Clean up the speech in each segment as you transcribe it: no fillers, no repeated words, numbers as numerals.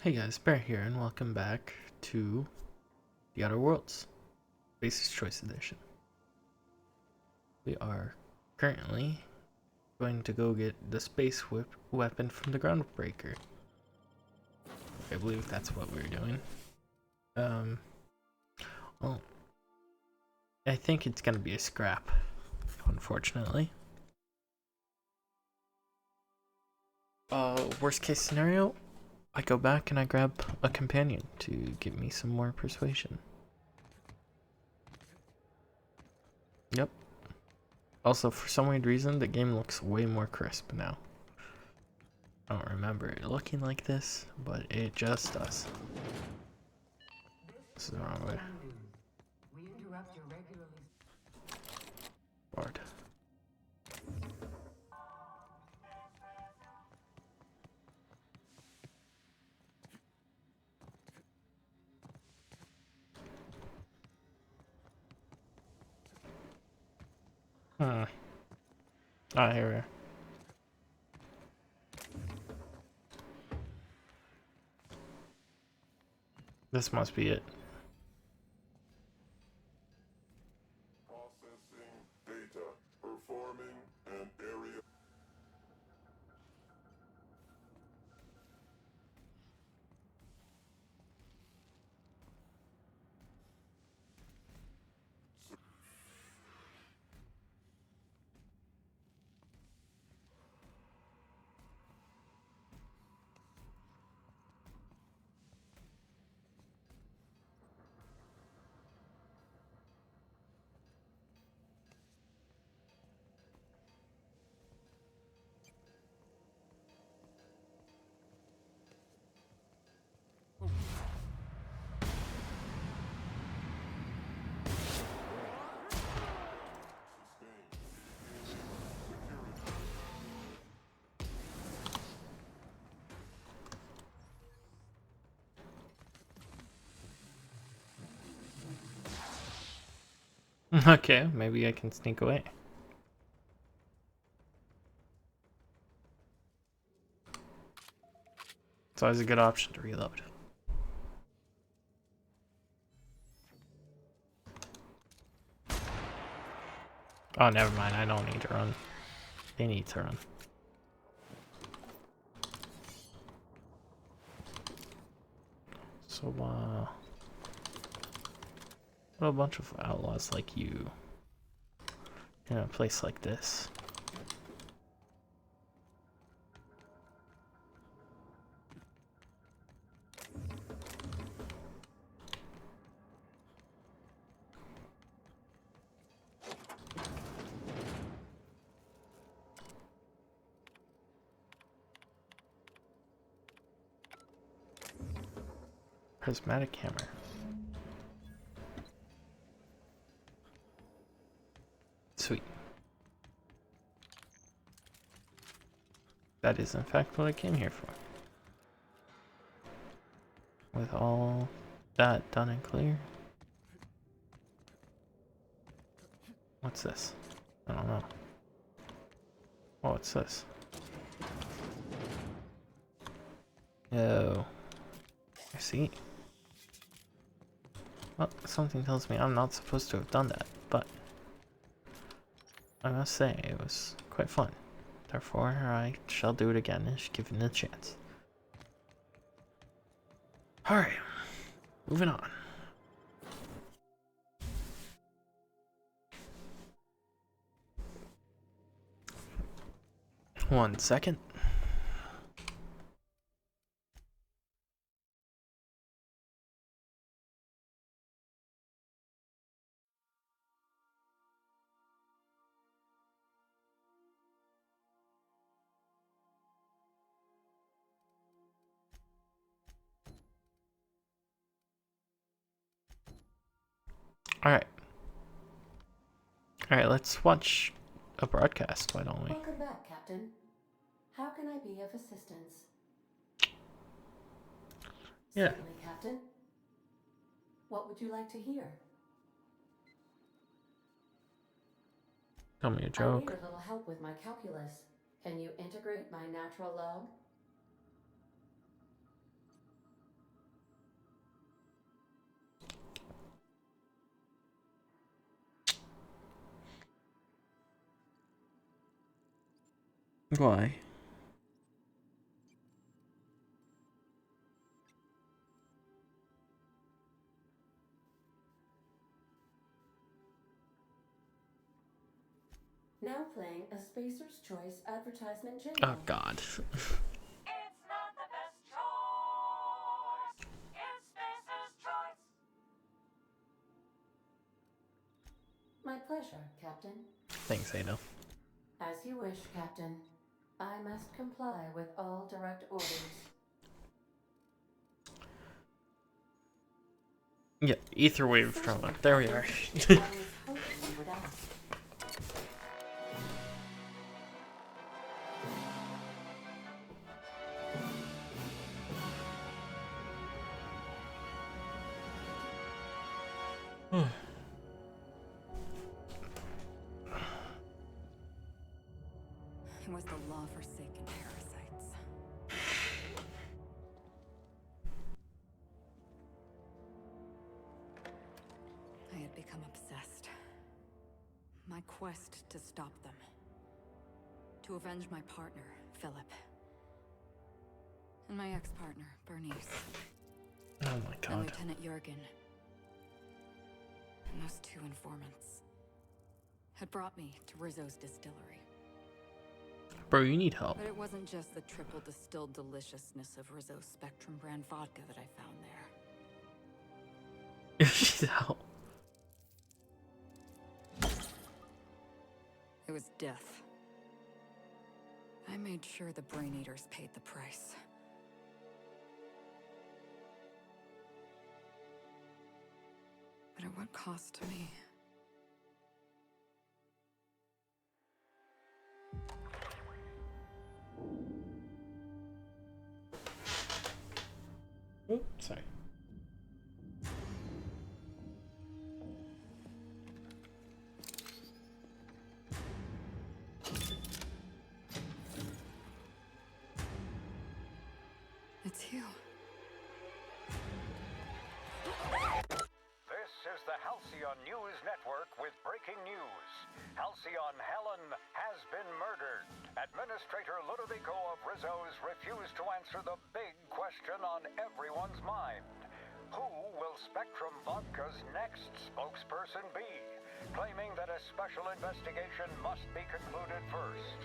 Hey guys, Bear here, and welcome back to The Outer Worlds, Basis Choice Edition. We are currently going to go get the space weapon from the Groundbreaker. I believe that's what we're doing. Well, I think it's gonna be a scrap, unfortunately. Worst case scenario, I go back and I grab a companion to give me some more persuasion. Yep. Also, for some weird reason, the game looks way more crisp now. I don't remember it looking like this, but it just does. This is the wrong way. Bored. Ah, here we are. This must be it. Processing data, performing an area. Okay, maybe I can sneak away. It's always a good option to reload. Oh, never mind. I don't need to run. They need to run. So, what a bunch of outlaws like you in a place like this. Prismatic hammer. Sweet. That is in fact what I came here for. With all that done and clear. What's this? I don't know. Oh, what's this? Oh. I see. Well, something tells me I'm not supposed to have done that, but I must say it was quite fun. Therefore, I shall do it again if given the chance. Alright, moving on. One second. Alright. Alright, let's watch a broadcast, why don't we? Welcome back, Captain. How can I be of assistance? Yeah. Certainly, Captain. What would you like to hear? Tell me a I need joke. a little help with my calculus. Can you integrate my natural log? Why? Now playing a Spacer's Choice advertisement jingle. Oh God. It's not the best choice. It's Spacer's choice. My pleasure, Captain. Thanks, Ada. As you wish, Captain. I must comply with all direct orders. Yeah, ether wave trauma. There we are. I was hoping you would ask. It was the law-forsaken parasites. I had become obsessed. My quest to stop them. To avenge my partner, Philip. And my ex-partner, Bernice. Oh my And God. Lieutenant Jurgen. And those two informants had brought me to Rizzo's distillery. Bro, you need help. But it wasn't just the triple distilled deliciousness of Rizzo's Spectrum brand vodka that I found there. She's out. It was death. I made sure the Brain Eaters paid the price. But at what cost to me? Oops, sorry. It's you. This is the Halcyon News Network with breaking news. Halcyon Helen has been murdered. Administrator Ludovico of Rizzo's refused to answer the big question on everyone's mind. Who will Spectrum Vodka's next spokesperson be? Claiming that a special investigation must be concluded first.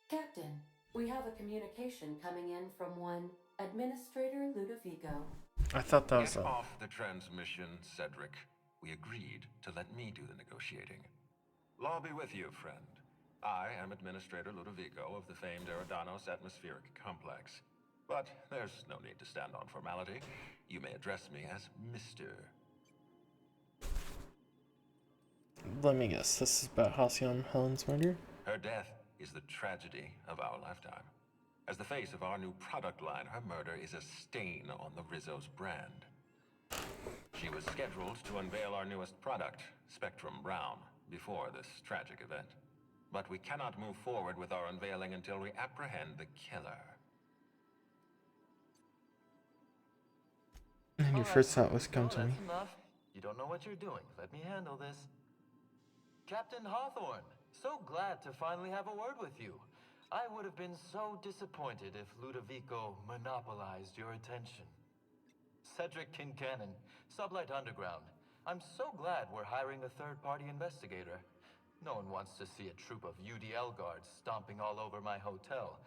Captain, we have a communication coming in from one Administrator Ludovico. I thought that was Get a... off the transmission, Cedric. We agreed to let me do the negotiating. Law be with you, friend. I am Administrator Ludovico of the famed Eridanos Atmospheric Complex. But there's no need to stand on formality. You may address me as Mr. Let me guess. This is about Halcyon Helen's murder? Her death is the tragedy of our lifetime. As the face of our new product line, her murder is a stain on the Rizzo's brand. She was scheduled to unveil our newest product, Spectrum Brown, before this tragic event. But we cannot move forward with our unveiling until we apprehend the killer. And your first thought was come to me. That's enough. You don't know what you're doing. Let me handle this. Captain Hawthorne, so glad to finally have a word with you. I would have been so disappointed if Ludovico monopolized your attention. Cedric Kincannon, Sublight Underground. I'm so glad we're hiring a third-party investigator. No one wants to see a troop of UDL guards stomping all over my hotel.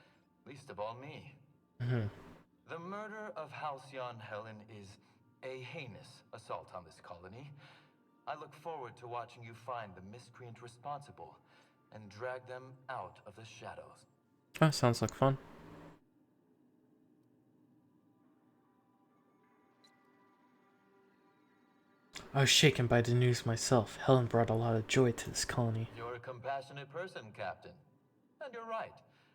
Least of all me. The murder of Halcyon Helen is a heinous assault on this colony. I look forward to watching you find the miscreant responsible and drag them out of the shadows. Oh, sounds like fun. I was shaken by the news myself. Helen brought a lot of joy to this colony. You're a compassionate person, Captain. And you're right.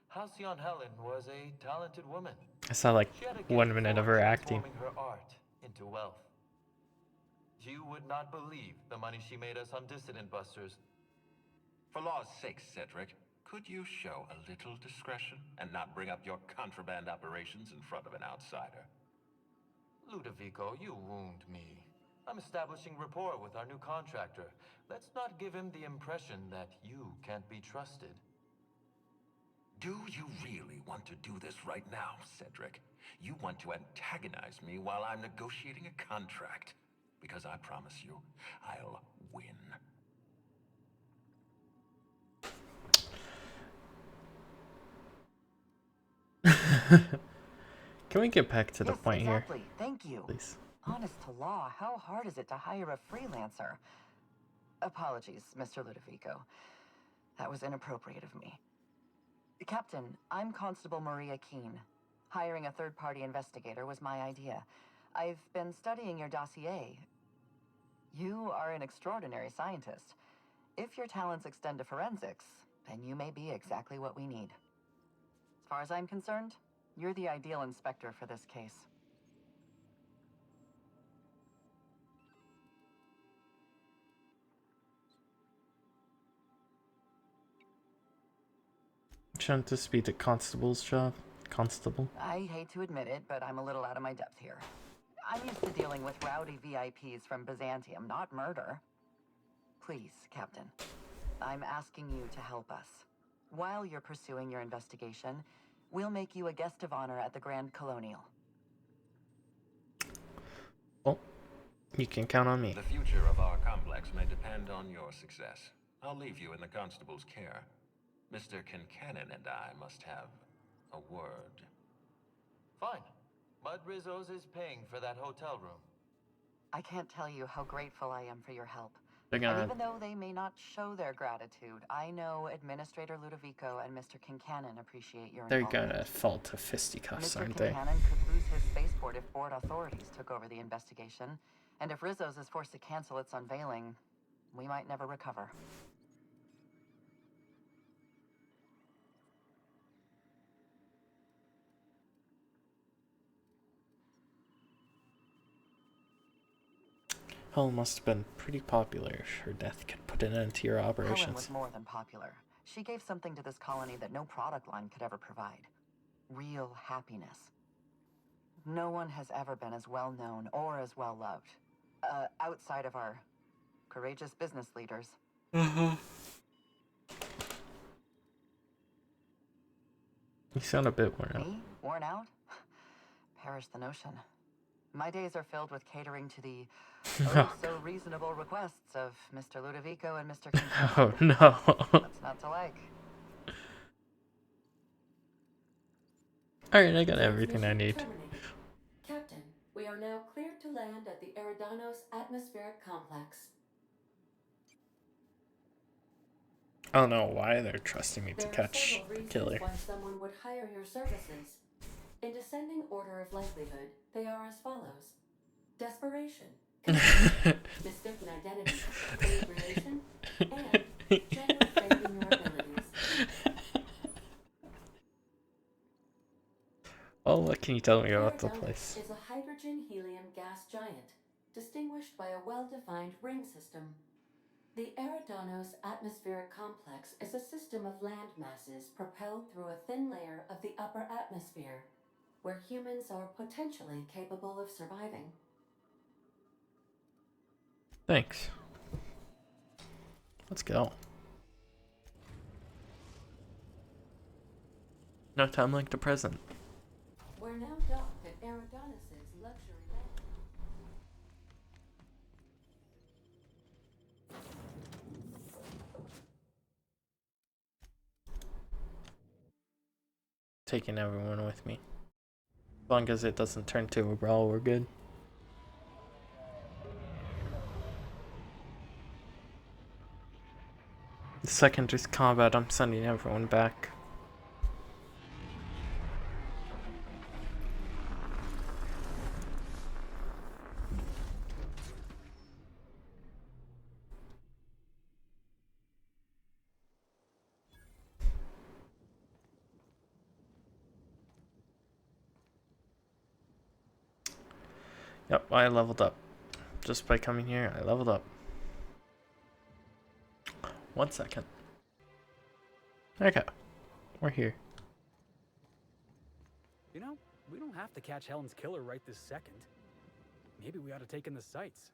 Halcyon Helen was a talented woman. I saw like She had a gift 1 minute of for her acting. transforming her art into wealth. You would not believe the money she made us on Dissident Busters. For law's sake, Cedric, could you show a little discretion and not bring up your contraband operations in front of an outsider? Ludovico, you wound me. I'm establishing rapport with our new contractor. Let's not give him the impression that you can't be trusted. Do you really want to do this right now, Cedric? You want to antagonize me while I'm negotiating a contract? Because I promise you, I'll win. Can we get back to the Yes, point exactly. here, Thank you. please? Honest to law, how hard is it to hire a freelancer? Apologies, Mr. Ludovico. That was inappropriate of me. Captain, I'm Constable Maria Keene. Hiring a third-party investigator was my idea. I've been studying your dossier. You are an extraordinary scientist. If your talents extend to forensics, then you may be exactly what we need. As far as I'm concerned, you're the ideal inspector for this case. Shouldn't this be the constable's job? Constable? I hate to admit it, but I'm a little out of my depth here. I'm used to dealing with rowdy VIPs from Byzantium, not murder. Please, Captain, I'm asking you to help us. While you're pursuing your investigation, we'll make you a guest of honor at the Grand Colonial. Well, you can count on me. The future of our complex may depend on your success. I'll leave you in the constable's care. Mr. Kincannon and I must have a word. Fine. Mud Rizzo's is paying for that hotel room. I can't tell you how grateful I am for your help. They're And gonna. even though they may not show their gratitude, I know Administrator Ludovico and Mr. Kincannon appreciate your They're involvement. gonna fall to fisticuffs, Mr. aren't they? Kincannon could lose his spaceport if board authorities took over the investigation. And if Rizzo's is forced to cancel its unveiling, we might never recover. Helen must have been pretty popular if her death could put an end to your Helen operations. was more than popular. She gave something to this colony that no product line could ever provide. Real happiness. No one has ever been as well known or as well loved. Outside of our courageous business leaders. You sound a bit worn out. Me? Worn out? Perish the notion. My days are filled with catering to the so reasonable requests of Mr. Ludovico and Mr. Kincaid. Oh no. What's not to like? Alright, I got everything I Transmission need. terminated. Captain, we are now cleared to land at the Eridanos Atmospheric Complex. I don't know why they're trusting me to There are catch several the reasons killer. why someone would hire your services. In descending order of likelihood, they are as follows. Desperation, mistaken identity, inebriation, and genuine faith in your abilities. Oh, what can you tell me about the Eridanos place? is a hydrogen-helium gas giant, distinguished by a well-defined ring system. The Eridanos Atmospheric Complex is a system of land masses propelled through a thin layer of the upper atmosphere, where humans are potentially capable of surviving. Thanks. Let's go. No time like the present. We're now docked at Eridanos' luxury land. Taking everyone with me. As long as it doesn't turn to a brawl, we're good. The second there's combat, I'm sending everyone back. Yep, I leveled up. Just by coming here, I leveled up. 1 second. Okay, we're here. You know, we don't have to catch Helen's killer right this second. Maybe we ought to take in the sights.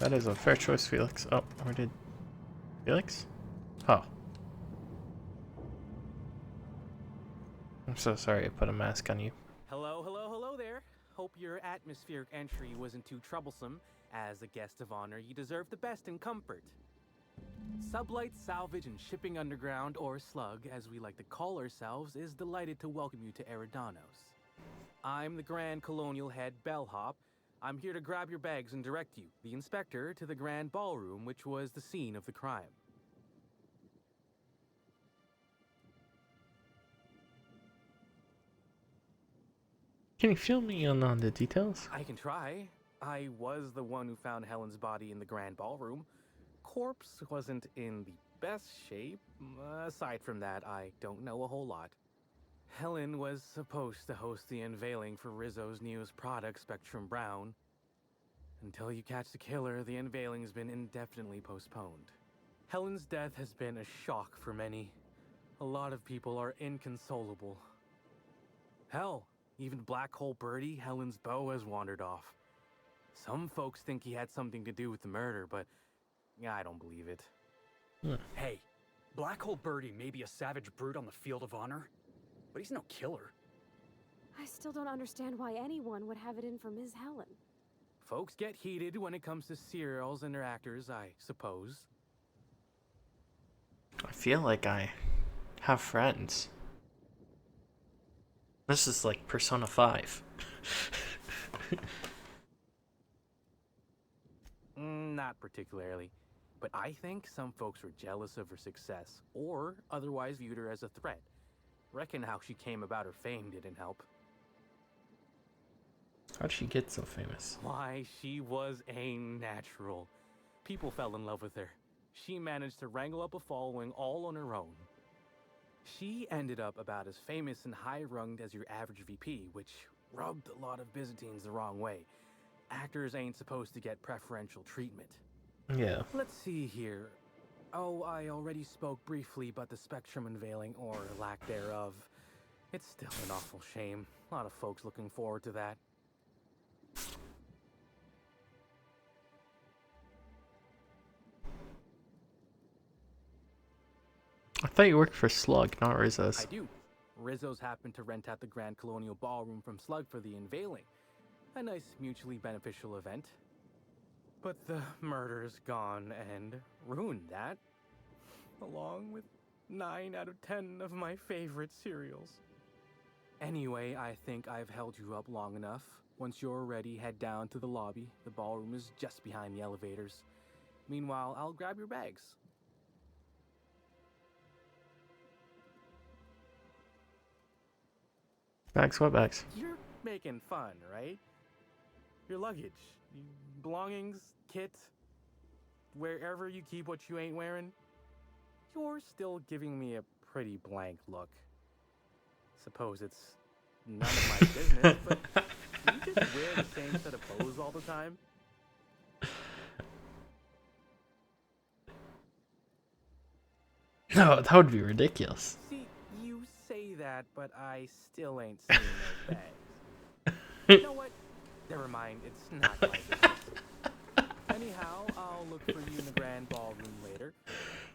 That is a fair choice, Felix. Oh, where did Felix? Oh. I'm so sorry I put a mask on you. Hello, hello, hello there. Hope your atmospheric entry wasn't too troublesome. As a guest of honor, you deserve the best in comfort. Sublight Salvage and Shipping Underground, or Slug, as we like to call ourselves, is delighted to welcome you to Eridanos. I'm the Grand Colonial Head Bellhop. I'm here to grab your bags and direct you, the inspector, to the Grand Ballroom, which was the scene of the crime. Can you fill me in on the details? I can try. I was the one who found Helen's body in the Grand Ballroom. Corpse wasn't in the best shape. Aside from that, I don't know a whole lot. Helen was supposed to host the unveiling for Rizzo's newest product, Spectrum Brown. Until you catch the killer, the unveiling's been indefinitely postponed. Helen's death has been a shock for many. A lot of people are inconsolable. Hell, even Black Hole Birdie, Helen's beau, has wandered off. Some folks think he had something to do with the murder, but I don't believe it. Hey, Black Hole Birdie may be a savage brute on the field of honor, but he's no killer. I still don't understand why anyone would have it in for Ms. Helen. Folks get heated when it comes to serials and their actors, I suppose. I feel like I have friends. This is like Persona 5. Not particularly. But I think some folks were jealous of her success, or otherwise viewed her as a threat. Reckon how she came about her fame didn't help. How'd she get so famous? Why, she was a natural. People fell in love with her. She managed to wrangle up a following all on her own. She ended up about as famous and high-runged as your average VP, which rubbed a lot of Byzantines the wrong way. Actors ain't supposed to get preferential treatment. Yeah. Let's see here. Oh, I already spoke briefly about the Spectrum unveiling, or lack thereof. It's still an awful shame. A lot of folks looking forward to that. I thought you worked for Slug, not Rizzo's. I do. Rizzo's happened to rent out the Grand Colonial Ballroom from Slug for the unveiling. A nice mutually beneficial event. But the murder's gone and ruined that. Along with 9 out of 10 of my favorite cereals. Anyway, I think I've held you up long enough. Once you're ready, head down to the lobby. The ballroom is just behind the elevators. Meanwhile, I'll grab your bags. Bags? What bags? You're making fun, right? Your luggage, belongings, kit, wherever you keep what you ain't wearing. You're still giving me a pretty blank look. Suppose it's none of my business, but do you just wear the same set of clothes all the time? No, that would be ridiculous. See, you say that, but I still ain't seen those bags. You know what? Never mind, it's not my business. Anyhow, I'll look for you in the Grand Ballroom later.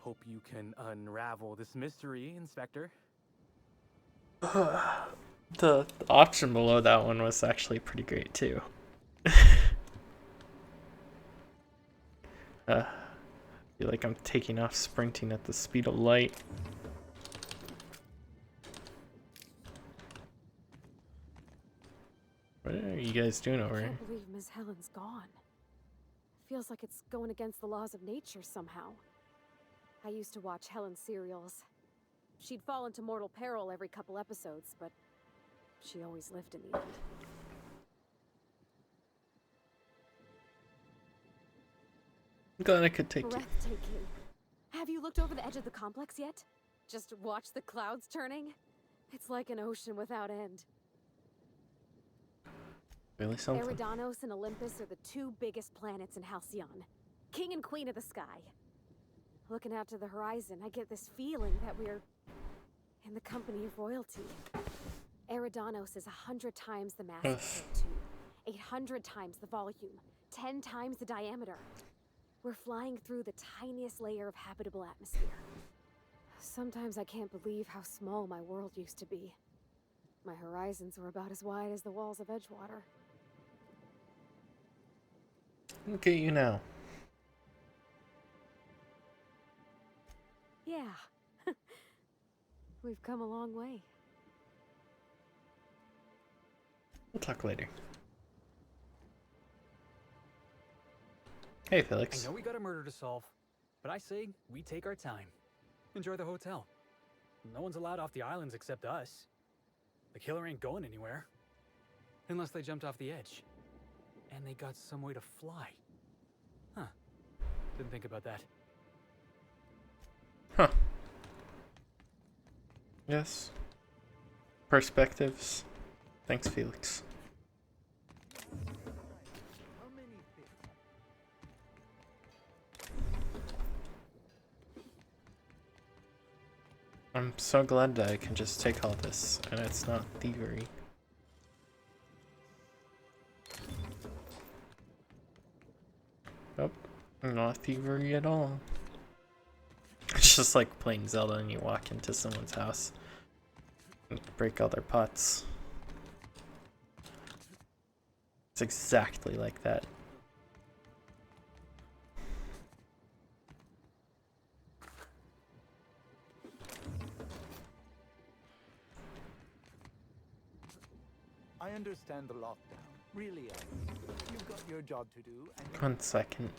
Hope you can unravel this mystery, Inspector. The option below that one was actually pretty great too. I feel like I'm taking off sprinting at the speed of light. What are you guys doing over I here? can't believe Ms. Helen's gone. Feels like it's going against the laws of nature somehow. I used to watch Helen's serials. She'd fall into mortal peril every couple episodes, but she always lived in the end. I'm glad I could take you. Breathtaking. Have you looked over the edge of the complex yet? Just watch the clouds turning? It's like an ocean without end. Really something? Eridanos and Olympus are the 2 biggest planets in Halcyon. King and Queen of the sky. Looking out to the horizon, I get this feeling that we're in the company of royalty. Eridanos is 100 times the mass of Earth 2, 800 times the volume, 10 times the diameter. We're flying through the tiniest layer of habitable atmosphere. Sometimes I can't believe how small my world used to be. My horizons were about as wide as the walls of Edgewater. Look at you now. Yeah. We've come a long way. We'll talk later. Hey, I Felix. know we got a murder to solve, but I say we take our time. Enjoy the hotel. No one's allowed off the islands except us. The killer ain't going anywhere. Unless they jumped off the edge. And they got some way to fly. Huh. Didn't think about that. Huh. Yes. Perspectives. Thanks, Felix. I'm so glad that I can just take all this and it's not thievery. Nope, not thievery at all. It's just like playing Zelda and you walk into someone's house and break all their pots. It's exactly like that. I understand the lockdown. Really, you've got your job to do. And 1 second.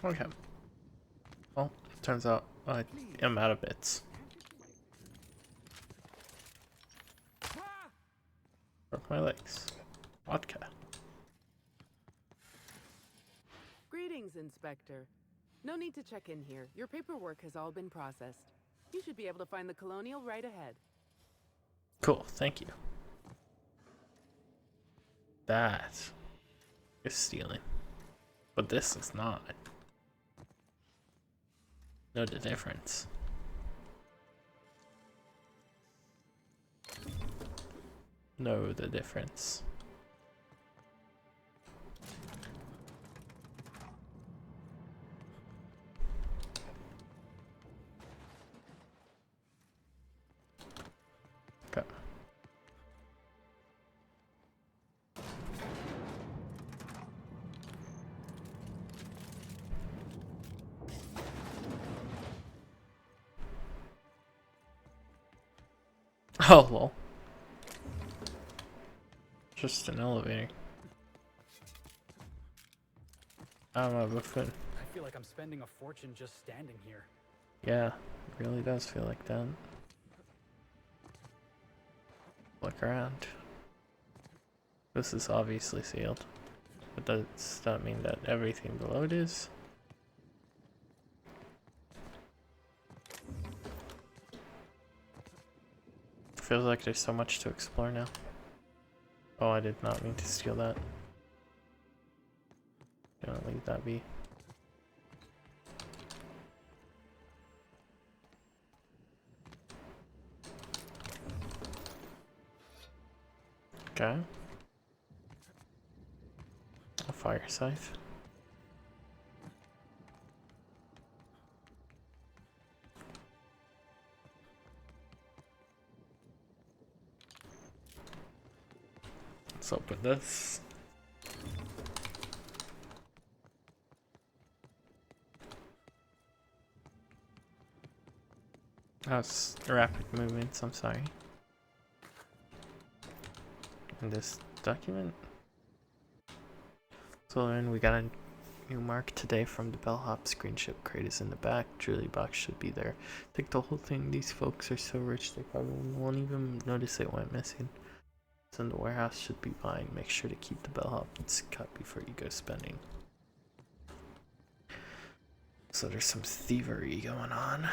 Okay. Well, turns out I am out of bits. Broke my legs. Vodka. Greetings, Inspector. No need to check in here. Your paperwork has all been processed. You should be able to find the Colonial right ahead. Cool, thank you. That is stealing. But this is not. Know the difference. Know the difference. Okay. Oh, well. Just an elevator. I'm a buffoon. I feel like I'm spending a fortune just standing here. Yeah, it really does feel like that. Look around. This is obviously sealed. But does that mean that everything below it is? Feels like there's so much to explore now. Oh, I did not mean to steal that. Gonna leave that be. Okay. A fire scythe. Let's open this. That's rapid movements, I'm sorry. And this document. So then we got a new mark today from the bellhop. Screen ship crate is in the back. Jewelry box should be there. Take the whole thing. These folks are so rich they probably won't even notice it went missing. It's in the warehouse, should be fine. Make sure to keep the bellhop's cut before you go spending. So there's some thievery going on.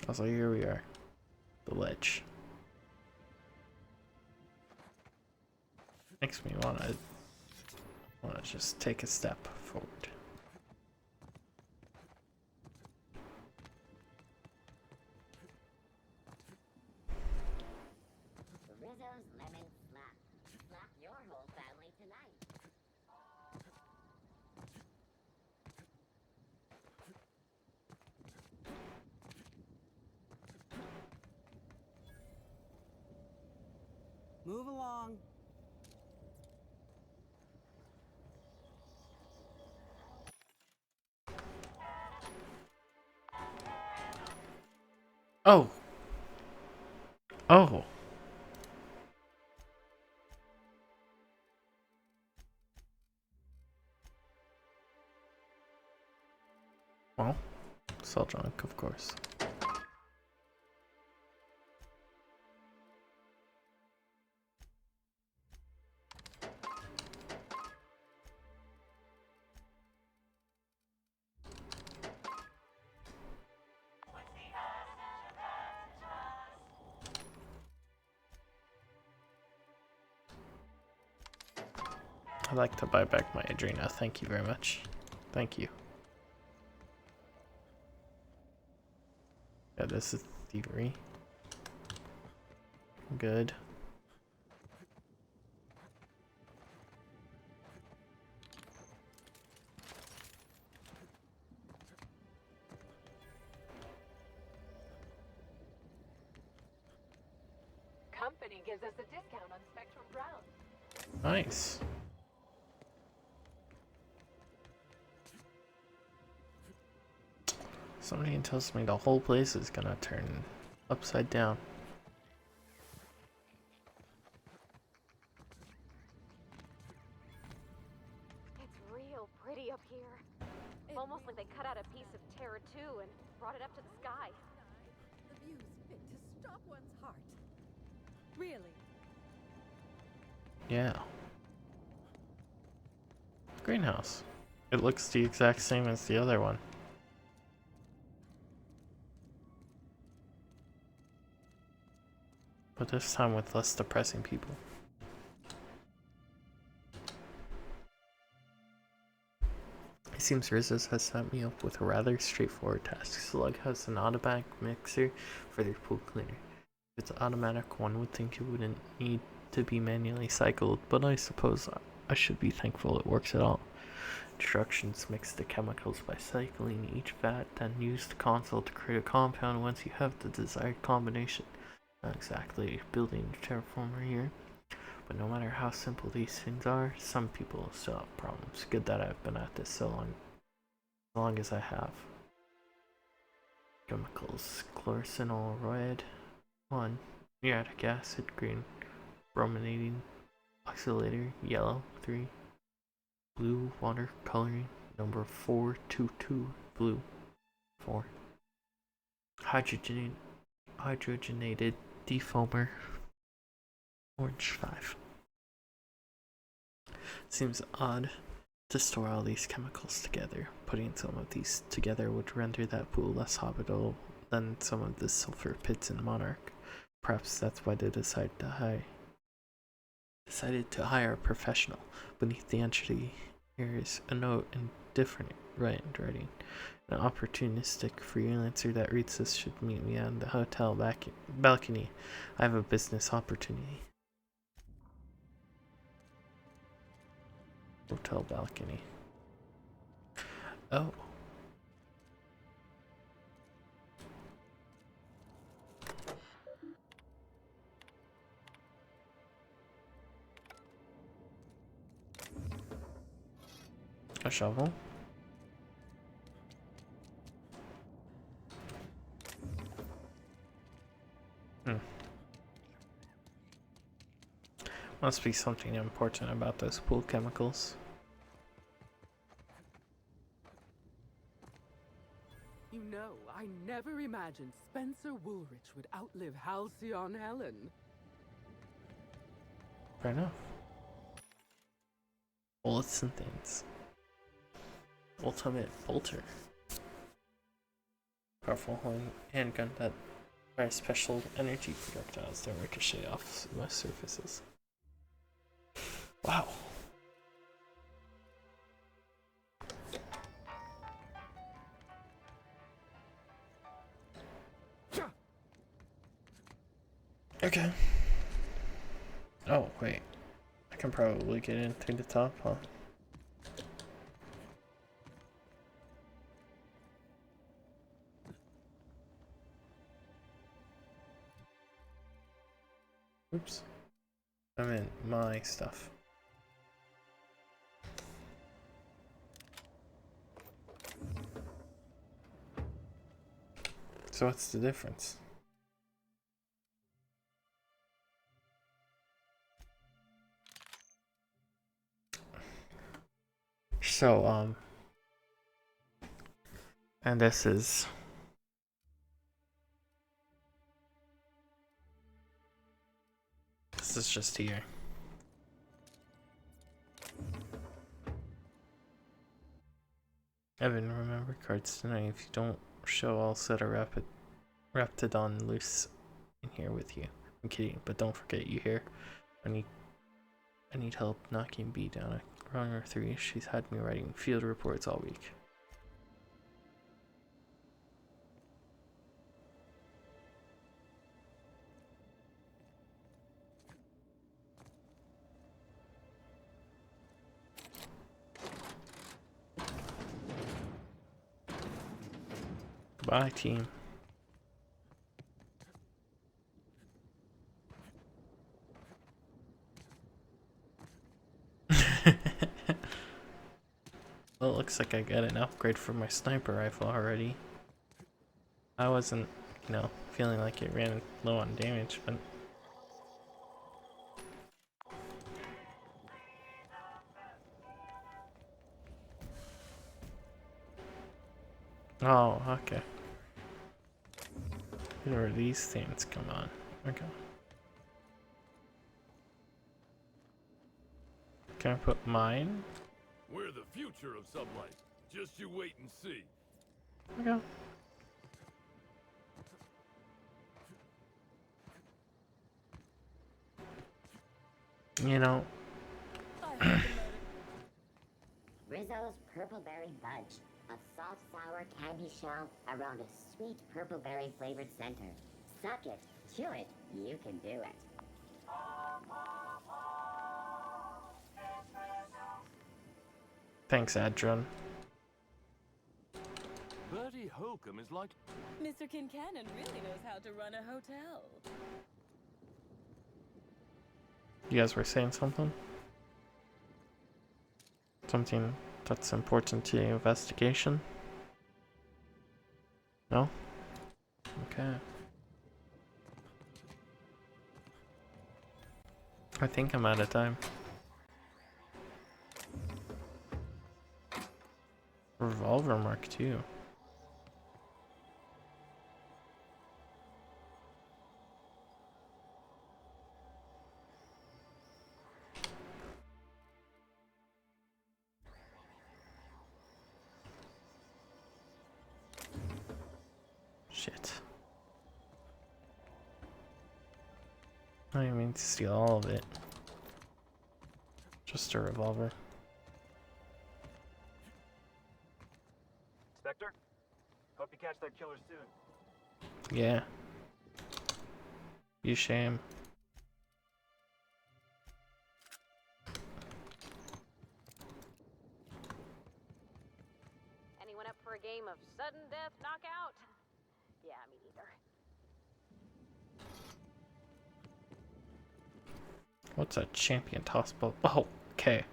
Also, here we are. The ledge. Makes me wanna just take a step forward. Rizzo's Lemon Slap. Slap your whole family tonight. Move along. Oh. Oh. Well, sell junk, of course. I'd like to buy back my Adrena. Thank you very much. Thank you. Yeah, this is thievery. Good. Company gives us a discount on Spectrum Brown. Nice. Somebody tells me the whole place is gonna turn upside down. It's real pretty up here. Almost like they cut out a piece of Terra 2 and brought it up to the sky. The view's fit to stop one's heart. Really? Yeah. Greenhouse. It looks the exact same as the other one. But this time with less depressing people. It seems Rizzo's has set me up with a rather straightforward task. Slug has an automatic mixer for their pool cleaner. If it's automatic, one would think it wouldn't need to be manually cycled, but I suppose I should be thankful it works at all. Instructions: mix the chemicals by cycling each vat, then use the console to create a compound once you have the desired combination. Not exactly building a terraformer here, but no matter how simple these things are, some people still have problems. Good that I've been at this so long as I have. Chemicals: chlorosinol, red 1, muriatic acid, green, brominating oxalator, yellow 3, blue water coloring, number 422, blue 4, hydrogenated defoamer, orange 5. Seems odd to store all these chemicals together. Putting some of these together would render that pool less habitable than some of the sulfur pits in Monarch. Perhaps that's why they decided to hire a professional. Beneath the entry here is a note in different writing. An opportunistic freelancer that reads this should meet me on the hotel balcony. I have a business opportunity. Hotel balcony. Oh. A shovel? Must be something important about those pool chemicals. You know, I never imagined Spencer Woolrich would outlive Halcyon Helen. Fair enough. Bullets and things. Ultimate bolter. Powerful handgun that fires special energy projectiles that ricochet off most surfaces. Wow. Okay. Oh, wait. I can probably get in through the top, huh? Oops. I'm in my stuff. So what's the difference? So, and this is just here. Evan, remember cards tonight. If you don't show, I'll set a Raptidon loose in here with you. I'm kidding, but don't forget you here. I need help knocking B down a rung or 3. She's had me writing field reports all week. Bye, team. Well, it looks like I got an upgrade for my sniper rifle already. I wasn't, feeling like it ran low on damage, but... Oh, okay. Where these things come on. Okay. Can I put mine? We're the future of sublight. Just you wait and see. Okay. Rizzo's Purple Berry Budge. A soft, sour candy shell around a sweet purple berry flavored center. Suck it, chew it, you can do it. Thanks, Adron. Bertie Holcomb is like... Mr. Kincannon really knows how to run a hotel. You guys were saying something? Something that's important to the investigation? No? Okay. I think I'm out of time. Revolver Mark II. Shit. I didn't mean to steal all of it. Just a revolver. Spectre? Hope you catch that killer soon. Yeah. You shame. Anyone up for a game of sudden death knockout? Yeah, me neither. What's a champion toss ball? Oh, okay.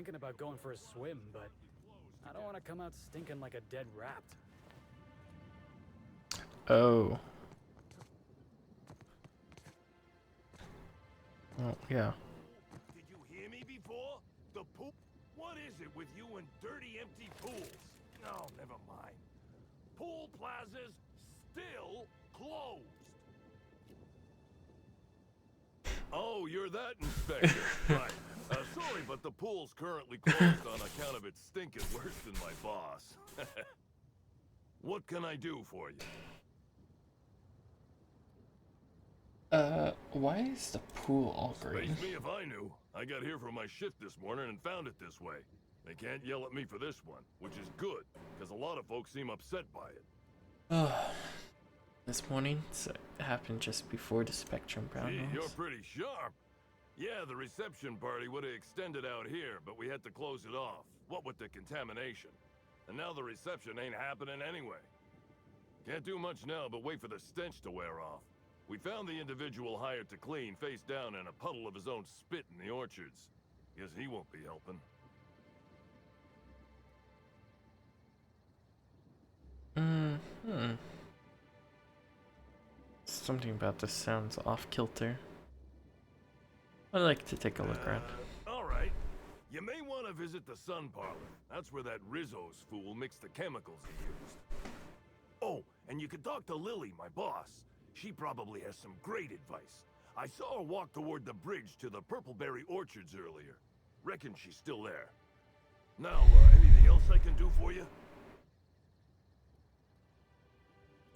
thinking about going for a swim, but I don't want to come out stinking like a dead rat. Oh. Oh, yeah. Did you hear me before? The pool? What is it with you and dirty, empty pools? No, never mind. Pool plazas still closed. Oh, you're that inspector. Right. Sorry, but the pool's currently closed on account of it stinking worse than my boss. What can I do for you? Why is the pool all green? Space me if I knew. I got here for my shift this morning and found it this way. They can't yell at me for this one, which is good, because a lot of folks seem upset by it. This morning, so it happened just before the Spectrum Gee, brown you're nose. pretty sharp. Yeah, the reception party would have extended out here, but we had to close it off. What with the contamination. And now the reception ain't happening anyway. Can't do much now but wait for the stench to wear off. We found the individual hired to clean face down in a puddle of his own spit in the orchards. Guess he won't be helping. Something about this sounds off kilter. I'd like to take a look around. Alright. You may want to visit the sun parlor. That's where that Rizzo's fool mixed the chemicals he used. Oh, and you could talk to Lily, my boss. She probably has some great advice. I saw her walk toward the bridge to the Purpleberry Orchards earlier. Reckon she's still there. Now, anything else I can do for you?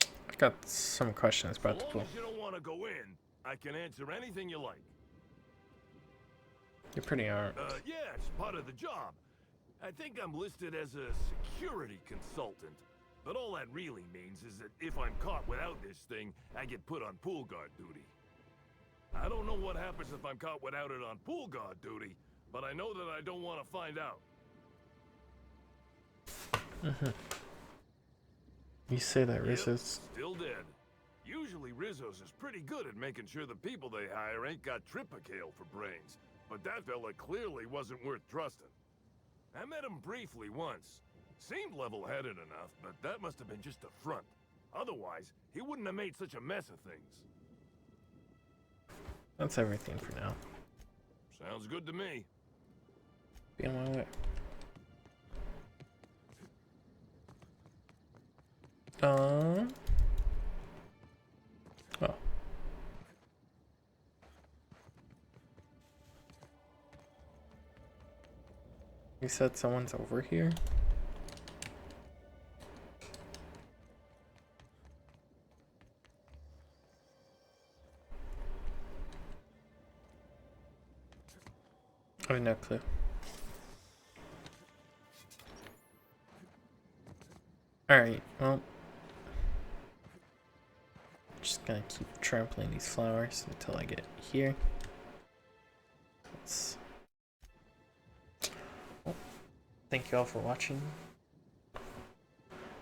I got some questions about the As pool. long as you don't want to go in, I can answer anything you like. You're pretty armed. Yeah, it's part of the job. I think I'm listed as a security consultant. But all that really means is that if I'm caught without this thing, I get put on pool guard duty. I don't know what happens if I'm caught without it on pool guard duty, but I know that I don't want to find out. You say that Rizzo's... Still dead. Usually Rizzo's is pretty good at making sure the people they hire ain't got Tripicale for brains. But that fella clearly wasn't worth trusting. I met him briefly once. Seemed level-headed enough, but that must have been just a front. Otherwise, he wouldn't have made such a mess of things. That's everything for now. Sounds good to me. Be on my way. Oh. You said someone's over here? I have no clue. Alright, well. Just gonna keep trampling these flowers until I get here. Let's... Well, thank you all for watching.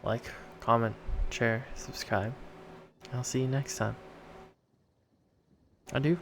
Like, comment, share, subscribe. I'll see you next time. Adieu.